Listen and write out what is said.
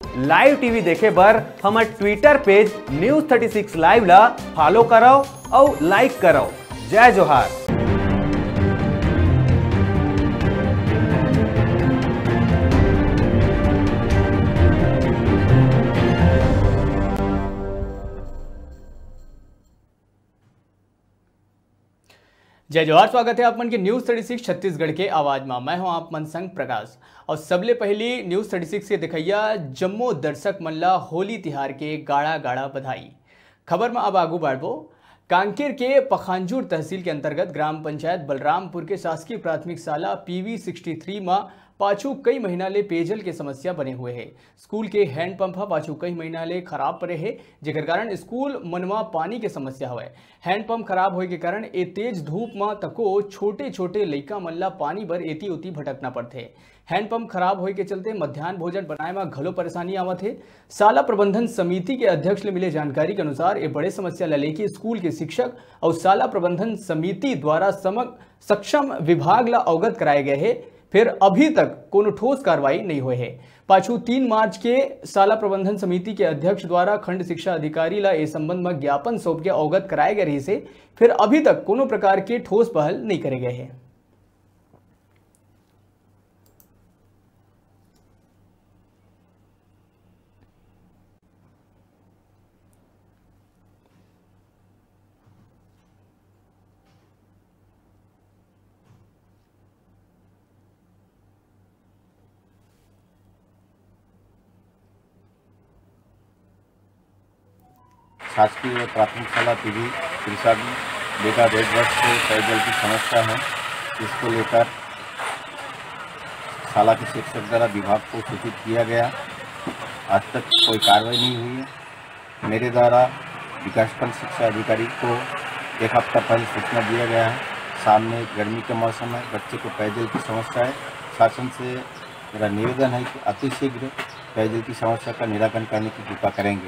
Live TV देखे बर हमार ट्विटर पेज न्यूज़ 36 लाइव ला फॉलो करो और लाइक करो। जय जोहार। जय जोहार। स्वागत है आप मन के न्यूज़ 36 छत्तीसगढ़ के आवाज में। मैं हूं आप मन संग प्रकाश और सबले पहली न्यूज़ 36 के दिखैया जम्मो दर्शक मन ला होली तिहार के गाड़ा गाड़ा बधाई। खबर में अब आगू बढ़बो। कांकेर के पखांजूर तहसील के अंतर्गत ग्राम पंचायत बलरामपुर के शासकीय प्राथमिक शाला PV 63 में पाछू कई महीना ले पेयजल के समस्या बने हुए है। स्कूल के हैंडपंप पाछू कई महीना ले खराब पड़े है, जेकर कारण स्कूल मनवा पानी के समस्या हवे। हैंडपंप खराब होए के कारण ए तेज धूप में तको छोटे छोटे लइका मन ला पानी बर एती उती भटकना पड़थे। हैंडपंप खराब होए के चलते मध्याह्न भोजन बनाए में घलो परेशानी आवत है। शाला प्रबंधन समिति के अध्यक्ष ले मिले जानकारी के अनुसार ये बड़े समस्या ला लेके स्कूल के शिक्षक और शाला प्रबंधन समिति द्वारा सक्षम विभाग ला अवगत कराए गए है, फिर अभी तक कोनो ठोस कार्रवाई नहीं हुए है। पाछू 3 मार्च के शाला प्रबंधन समिति के अध्यक्ष द्वारा खंड शिक्षा अधिकारी ला इस संबंध में ज्ञापन सौंप के अवगत कराए गए रही से फिर अभी तक कोनो प्रकार के ठोस पहल नहीं करे गए हैं। शासकीय प्राथमिक शाला PV 63 बेटा 1.5 वर्ष से पेयजल की समस्या है। इसको लेकर शाला के शिक्षक द्वारा विभाग को सूचित किया गया। आज तक कोई कार्रवाई नहीं हुई है। मेरे द्वारा विकासखंड शिक्षा अधिकारी को 1 हफ्ता पहले सूचना दिया गया है। सामने गर्मी का मौसम है, बच्चे को पेयजल की समस्या है। शासन से मेरा निवेदन है कि अतिशीघ्र पेयजल की समस्या का निराकरण करने की कृपा करेंगे।